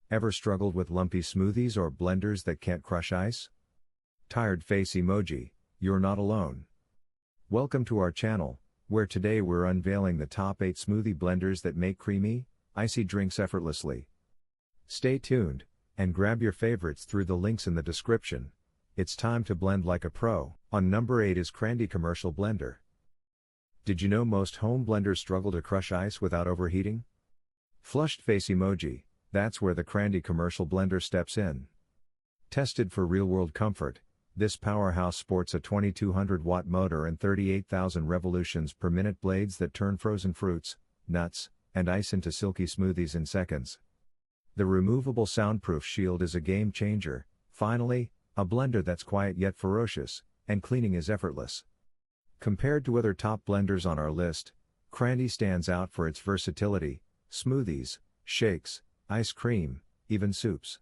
Ever struggled with lumpy smoothies or blenders that can't crush ice? Tired face emoji, you're not alone. Welcome to our channel, where today we're unveiling the top 8 smoothie blenders that make creamy, icy drinks effortlessly. Stay tuned, and grab your favorites through the links in the description. It's time to blend like a pro. On number 8 is CRANDDI Commercial Blender. Did you know most home blenders struggle to crush ice without overheating? Flushed face emoji, that's where the CRANDDI Commercial Blender steps in. Tested for real-world comfort, this powerhouse sports a 2200-watt motor and 38,000 revolutions per minute blades that turn frozen fruits, nuts, and ice into silky smoothies in seconds. The removable soundproof shield is a game changer. Finally, a blender that's quiet yet ferocious, and cleaning is effortless. Compared to other top blenders on our list, CRANDDI stands out for its versatility: smoothies, shakes, ice cream, even soups.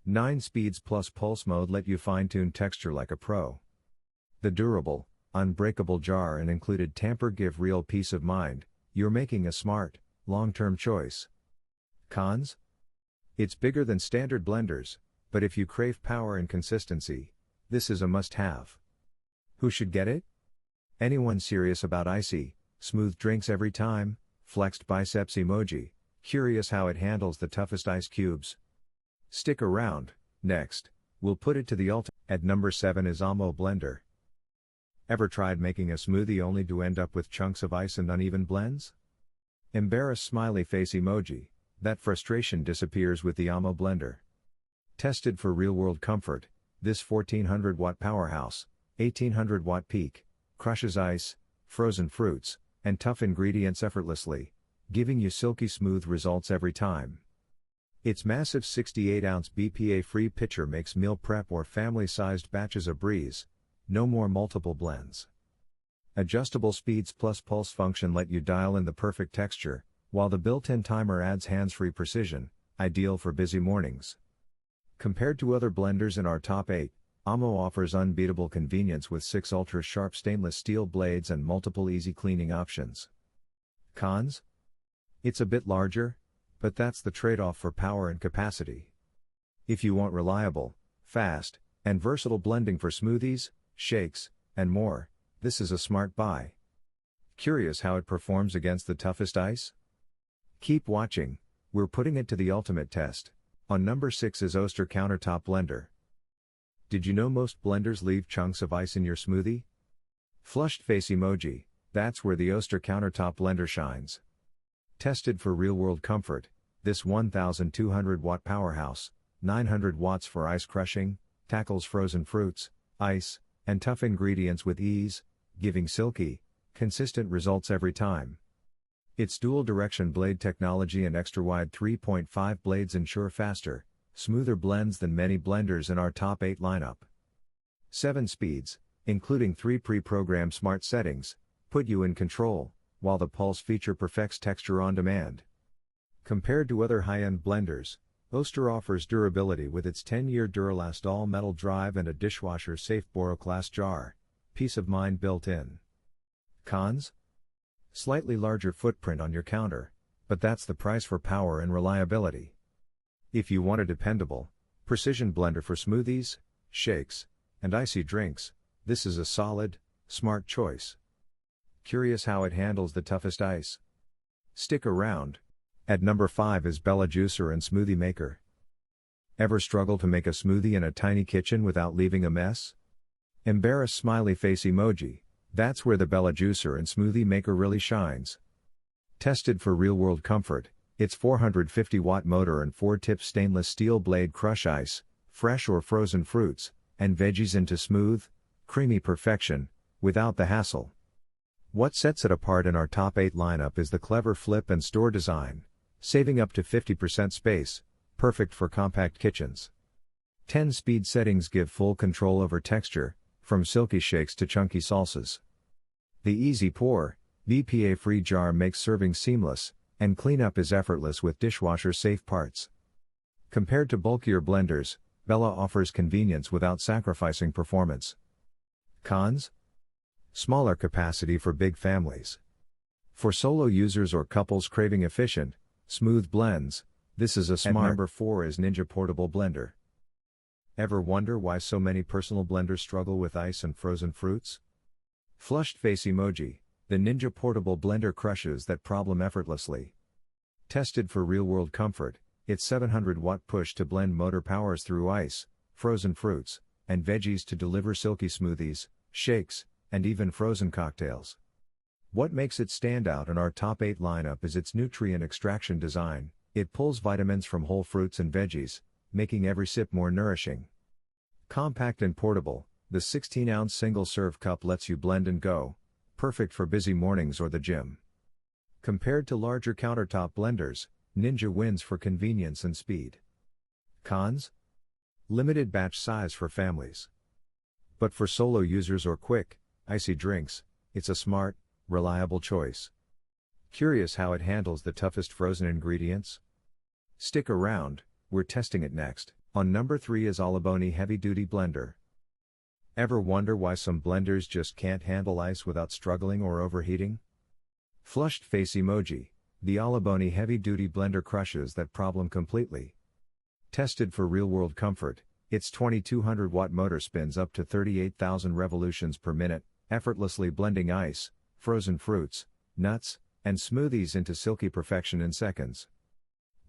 9 speeds plus pulse mode let you fine-tune texture like a pro. The durable, unbreakable jar and included tamper give real peace of mind. You're making a smart, long-term choice. Cons? It's bigger than standard blenders, but if you crave power and consistency, this is a must-have. Who should get it? Anyone serious about icy, smooth drinks every time. Flexed biceps emoji, curious how it handles the toughest ice cubes. Stick around. Next, we'll put it to the ultimate. At number 7 is OMMO Blender. Ever tried making a smoothie only to end up with chunks of ice and uneven blends? Embarrassed smiley face emoji, that frustration disappears with the OMMO Blender. Tested for real-world comfort, this 1400-watt powerhouse, 1800-watt peak, crushes ice, frozen fruits, and tough ingredients effortlessly, giving you silky smooth results every time. Its massive 68-ounce BPA-free pitcher makes meal prep or family-sized batches a breeze. No more multiple blends. Adjustable speeds plus pulse function let you dial in the perfect texture, while the built-in timer adds hands-free precision, ideal for busy mornings. Compared to other blenders in our top 8, OMMO offers unbeatable convenience with 6 ultra-sharp stainless steel blades and multiple easy cleaning options. Cons? It's a bit larger, but that's the trade-off for power and capacity. If you want reliable, fast, and versatile blending for smoothies, shakes, and more, this is a smart buy. Curious how it performs against the toughest ice? Keep watching, we're putting it to the ultimate test. On number 6 is Oster Countertop Blender. Did you know most blenders leave chunks of ice in your smoothie? Flushed face emoji, that's where the Oster Countertop Blender shines. Tested for real-world comfort, this 1200-watt powerhouse, 900 watts for ice crushing, tackles frozen fruits, ice, and tough ingredients with ease, giving silky, consistent results every time. Its dual-direction blade technology and extra-wide 3.5 blades ensure faster, smoother blends than many blenders in our top 8 lineup. 7 speeds, including 3 pre-programmed smart settings, put you in control, while the pulse feature perfects texture on demand. Compared to other high-end blenders, Oster offers durability with its 10-year Duralast all-metal drive and a dishwasher-safe Boroclast jar, peace of mind built in. Cons? Slightly larger footprint on your counter, but that's the price for power and reliability. If you want a dependable, precision blender for smoothies, shakes, and icy drinks, this is a solid, smart choice. Curious how it handles the toughest ice? Stick around. At number 5 is Bella Juicer and Smoothie Maker. Ever struggle to make a smoothie in a tiny kitchen without leaving a mess? Embarrassed smiley face emoji, that's where the Bella Juicer and Smoothie Maker really shines. Tested for real-world comfort, its 450-watt motor and 4-tip stainless steel blade crush ice, fresh or frozen fruits, and veggies into smooth, creamy perfection, without the hassle. What sets it apart in our top 8 lineup is the clever flip and store design, saving up to 50% space, perfect for compact kitchens. 10 speed settings give full control over texture, from silky shakes to chunky salsas. The easy pour, BPA-free jar makes serving seamless, and cleanup is effortless with dishwasher-safe parts. Compared to bulkier blenders, Bella offers convenience without sacrificing performance. Cons? Smaller capacity for big families. For solo users or couples craving efficient, smooth blends, This is a smart. At number 4 is Ninja Portable Blender. Ever wonder why so many personal blenders struggle with ice and frozen fruits? Flushed face emoji. The Ninja Portable Blender crushes that problem effortlessly. Tested for real-world comfort, its 700-watt push-to-blend motor powers through ice, frozen fruits, and veggies to deliver silky smoothies, shakes, and even frozen cocktails. What makes it stand out in our top 8 lineup is its nutrient extraction design. It pulls vitamins from whole fruits and veggies, making every sip more nourishing. Compact and portable, the 16-ounce single-serve cup lets you blend and go, perfect for busy mornings or the gym. Compared to larger countertop blenders, Ninja wins for convenience and speed. Cons? Limited batch size for families. But for solo users or quick, icy drinks, it's a smart, reliable choice. Curious how it handles the toughest frozen ingredients? Stick around, we're testing it next. On number 3 is Oliboni Heavy Duty Blender. Ever wonder why some blenders just can't handle ice without struggling or overheating? Flushed face emoji. The Oliboni Heavy Duty Blender crushes that problem completely. Tested for real-world comfort, its 2200-watt motor spins up to 38,000 revolutions per minute, effortlessly blending ice, frozen fruits, nuts, and smoothies into silky perfection in seconds.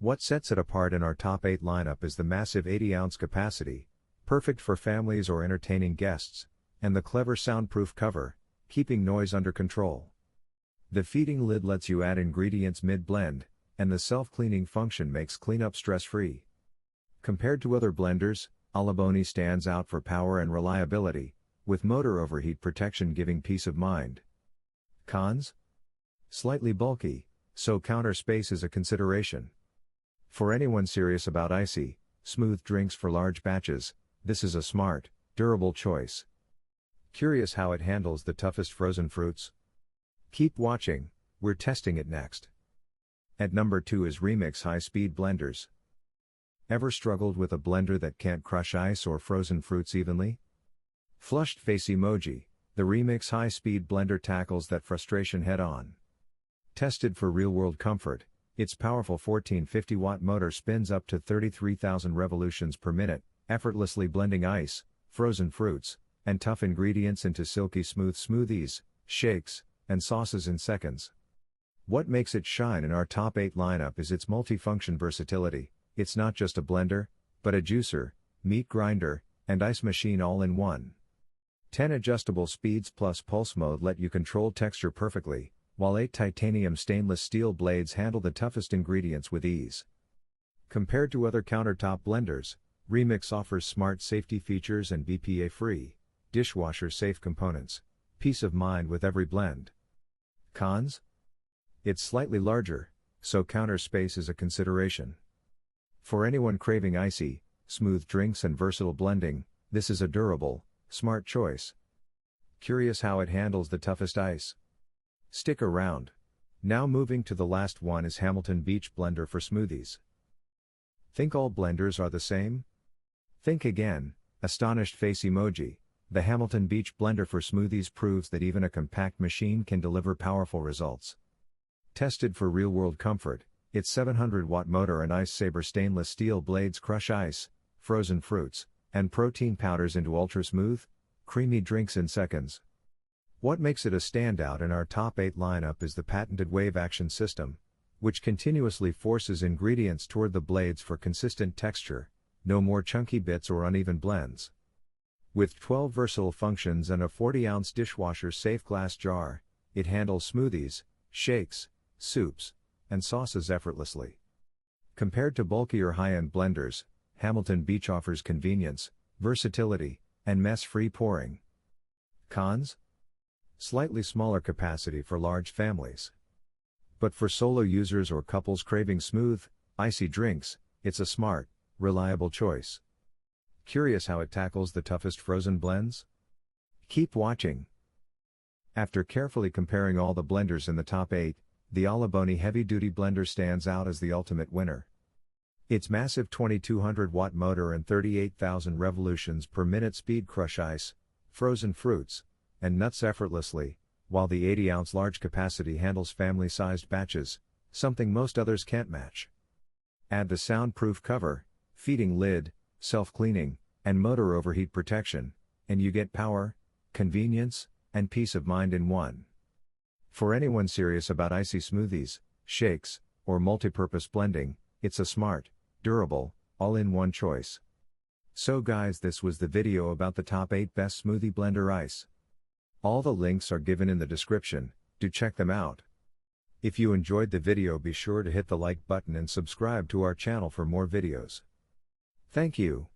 What sets it apart in our top 8 lineup is the massive 80-ounce capacity, perfect for families or entertaining guests, and the clever soundproof cover, keeping noise under control. The feeding lid lets you add ingredients mid-blend, and the self-cleaning function makes cleanup stress-free. Compared to other blenders, Oliboni stands out for power and reliability, with motor overheat protection giving peace of mind. Cons? Slightly bulky, so counter space is a consideration. For anyone serious about icy, smooth drinks for large batches, this is a smart, durable choice. Curious how it handles the toughest frozen fruits? Keep watching, we're testing it next. At number 2 is Reemix High-Speed Blenders. Ever struggled with a blender that can't crush ice or frozen fruits evenly? Flushed face emoji. The Reemix High-Speed Blender tackles that frustration head-on. Tested for real-world comfort, its powerful 1450-watt motor spins up to 33,000 revolutions per minute, effortlessly blending ice, frozen fruits, and tough ingredients into silky smooth smoothies, shakes, and sauces in seconds. What makes it shine in our top 8 lineup is its multifunction versatility. It's not just a blender, but a juicer, meat grinder, and ice machine all in one. 10 adjustable speeds plus pulse mode let you control texture perfectly, while 8 titanium stainless steel blades handle the toughest ingredients with ease. Compared to other countertop blenders, Reemix offers smart safety features and BPA-free, dishwasher-safe components, peace of mind with every blend. Cons? It's slightly larger, so counter space is a consideration. For anyone craving icy, smooth drinks and versatile blending, this is a durable, smart choice. Curious how it handles the toughest ice? Stick around. Now moving to the last one is Hamilton Beach Blender for smoothies. Think all blenders are the same? Think again, astonished face emoji. The Hamilton Beach Blender for smoothies proves that even a compact machine can deliver powerful results. Tested for real-world comfort, its 700-watt motor and Ice Saber stainless steel blades crush ice, frozen fruits, and protein powders into ultra-smooth, creamy drinks in seconds. What makes it a standout in our top 8 lineup is the patented wave action system, which continuously forces ingredients toward the blades for consistent texture, no more chunky bits or uneven blends. With 12 versatile functions and a 40-ounce dishwasher-safe glass jar, it handles smoothies, shakes, soups, and sauces effortlessly. Compared to bulkier high-end blenders, Hamilton Beach offers convenience, versatility, and mess-free pouring. Cons? Slightly smaller capacity for large families. But for solo users or couples craving smooth, icy drinks, it's a smart, reliable choice. Curious how it tackles the toughest frozen blends? Keep watching. After carefully comparing all the blenders in the top 8, the Oliboni Heavy Duty Blender stands out as the ultimate winner. Its massive 2200-watt motor and 38,000 revolutions per minute speed crush ice, frozen fruits, and nuts effortlessly, while the 80-ounce large capacity handles family-sized batches, something most others can't match. Add the soundproof cover, feeding lid, self-cleaning, and motor overheat protection, and you get power, convenience, and peace of mind in one. For anyone serious about icy smoothies, shakes, or multi-purpose blending, it's a smart, durable, all-in-one choice. So guys, this was the video about the top 8 best smoothie blender ice. All the links are given in the description, do check them out. If you enjoyed the video, be sure to hit the like button and subscribe to our channel for more videos. Thank you.